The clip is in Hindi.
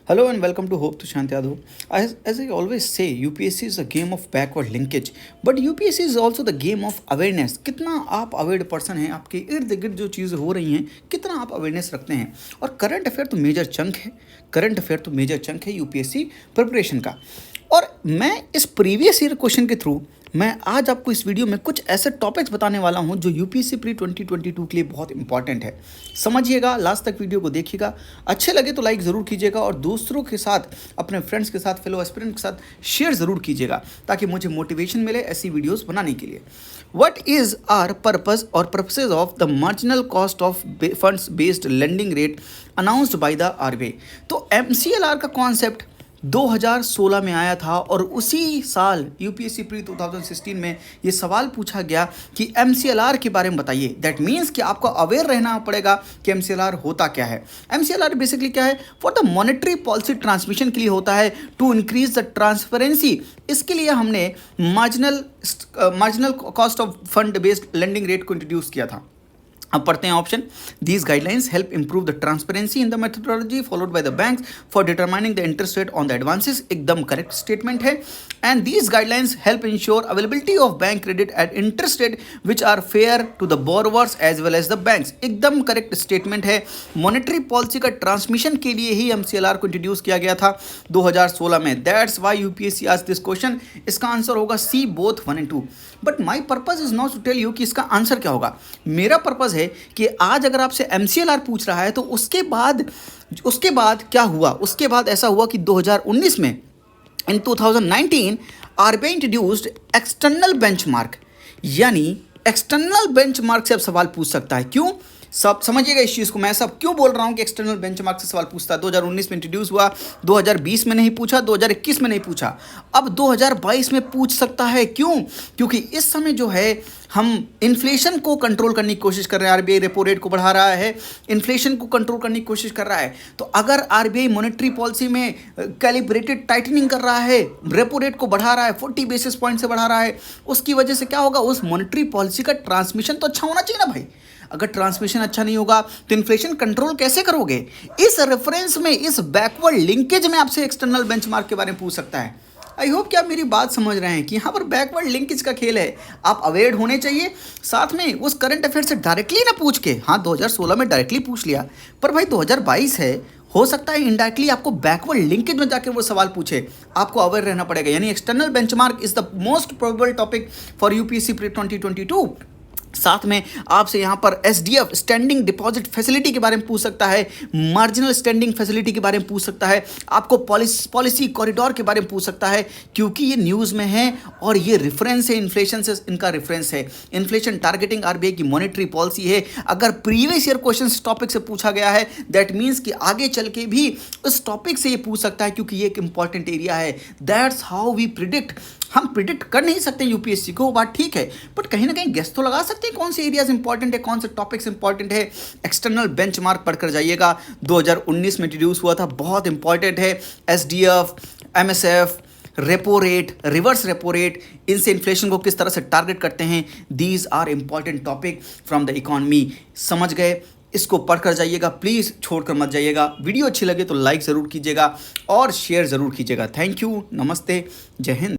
Hello and welcome to Hope to Shanti Yadav. As I always say, UPSC is a game of backward linkage, but UPSC is also the game of awareness. कितना आप अवेयर पर्सन हैं, आपके इर्द गिर्द जो चीज़ें हो रही हैं, कितना आप अवेयरनेस रखते हैं. और करंट अफेयर तो मेजर चंक है यूपीएससी प्रिपरेशन का. और मैं इस प्रीवियस ईयर क्वेश्चन के थ्रू मैं आज आपको इस वीडियो में कुछ ऐसे टॉपिक्स बताने वाला हूं जो यूपीएससी प्री 2022 के लिए बहुत इंपॉर्टेंट है. समझिएगा, लास्ट तक वीडियो को देखिएगा. अच्छे लगे तो लाइक ज़रूर कीजिएगा और दोस्तों के साथ, अपने फ्रेंड्स के साथ, फेलो एस्पिरेंट के साथ शेयर ज़रूर कीजिएगा ताकि मुझे मोटिवेशन मिले ऐसी वीडियोज़ बनाने के लिए. वट इज़ आर पर्पज़ और purposes of the marginal cost of funds based lending rate announced by the RBI. तो एमसीएलआर का कॉन्सेप्ट 2016 में आया था और उसी साल यूपीएससी प्री 2016 में ये सवाल पूछा गया कि एमसीएलआर के बारे में बताइए. दैट मीन्स कि आपको अवेयर रहना पड़ेगा कि एमसीएलआर होता क्या है. एमसीएलआर बेसिकली क्या है? For the monetary policy transmission के लिए होता है टू इंक्रीज द ट्रांसपेरेंसी. इसके लिए हमने marginal cost of fund based lending rate को इंट्रोड्यूस किया था. अब पढ़ते हैं option. These guidelines help improve the transparency in the methodology followed by the banks for determining the interest rate on the advances. एकदम करेक्ट स्टेटमेंट है. And these guidelines help ensure availability of bank credit at interest rate which are fair to the borrowers as well as the banks. एकदम करेक्ट स्टेटमेंट है. मॉनेटरी पॉलिसी का ट्रांसमिशन के लिए ही एमसीएलआर को इंट्रोड्यूस किया गया था 2016 में. दैट्स वाई यूपीएससी आज दिस क्वेश्चन. इसका आंसर होगा C, both 1 and 2. But my purpose is not to tell you कि इसका आंसर क्या होगा. मेरा पर्पज है कि आज अगर आपसे एमसीएलआर पूछ रहा है तो उसके बाद क्या हुआ. उसके बाद ऐसा हुआ कि 2019 में, इन 2019 आरबीआई इंट्रोड्यूस्ड एक्सटर्नल बेंचमार्क. यानी एक्सटर्नल बेंचमार्क से अब सवाल पूछ सकता है. क्यों? सब समझिएगा इस चीज़ को. मैं सब क्यों बोल रहा हूँ कि एक्सटर्नल बेंचमार्क से सवाल पूछता है. 2019 में इंट्रोड्यूस हुआ, 2020 में नहीं पूछा, 2021 में नहीं पूछा, अब 2022 में पूछ सकता है. क्यों? क्योंकि इस समय जो है हम इन्फ्लेशन को कंट्रोल करने की कोशिश कर रहे हैं. आरबीआई रेपो रेट को बढ़ा रहा है, इन्फ्लेशन को कंट्रोल करने की कोशिश कर रहा है. तो अगर आरबीआई मॉनेटरी पॉलिसी में कैलिब्रेटेड टाइटनिंग कर रहा है, रेपो रेट को बढ़ा रहा है, 40 बेसिस पॉइंट से बढ़ा रहा है, उसकी वजह से क्या होगा? उस मॉनेटरी पॉलिसी का ट्रांसमिशन तो अच्छा होना चाहिए ना भाई. अगर ट्रांसमिशन अच्छा नहीं होगा तो इन्फ्लेशन कंट्रोल कैसे करोगे? इस रेफरेंस में, इस बैकवर्ड लिंकेज में आपसे एक्सटर्नल बेंचमार्क के बारे में पूछ सकता है. आई होप कि आप मेरी बात समझ रहे हैं कि यहाँ पर बैकवर्ड लिंकेज का खेल है. आप अवेयर होने चाहिए. साथ में उस करंट अफेयर से डायरेक्टली ना पूछ के, हाँ 2016 में डायरेक्टली पूछ लिया, पर भाई 2022 है, हो सकता है इनडायरेक्टली आपको बैकवर्ड लिंकेज में जाकर वो सवाल पूछे. आपको अवेयर रहना पड़ेगा. यानी external benchmark is the most probable topic for UPSC pre 2022. साथ में आपसे यहाँ पर एसडीएफ स्टैंडिंग डिपॉजिट फैसिलिटी के बारे में पूछ सकता है, मार्जिनल स्टैंडिंग फैसिलिटी के बारे में पूछ सकता है, आपको पॉलिसी कॉरिडोर के बारे में पूछ सकता है. क्योंकि ये न्यूज़ में है और ये रेफरेंस है, इन्फ्लेशन से इनका रेफरेंस है. इन्फ्लेशन टारगेटिंग आरबीआई की मॉनेटरी पॉलिसी है. अगर प्रीवियस ईयर क्वेश्चन इस टॉपिक से पूछा गया है, दैट मीन्स कि आगे चल के भी उस टॉपिक से ये पूछ सकता है क्योंकि ये एक इंपॉर्टेंट एरिया है. That's how we predict. हम प्रिडिक्ट कर नहीं सकते यूपीएससी को, बात ठीक है, बट कहीं ना कहीं गेस तो लगा सकते हैं कौन से एरियाज इंपॉर्टेंट है, कौन से टॉपिक्स इंपॉर्टेंट है. एक्सटर्नल बेंचमार्क पढ़कर जाइएगा. 2019 में इंट्रोड्यूस हुआ था, बहुत इंपॉर्टेंट है. SDF, MSF, repo rate, reverse repo rate, इनसे इन्फ्लेशन को किस तरह से टारगेट करते हैं. These are important topic from the economy. समझ गए? इसको पढ़कर जाइएगा, प्लीज़ छोड़कर मत जाइएगा. वीडियो अच्छी लगे तो लाइक ज़रूर कीजिएगा और शेयर ज़रूर कीजिएगा. Thank you. नमस्ते. जय हिंद.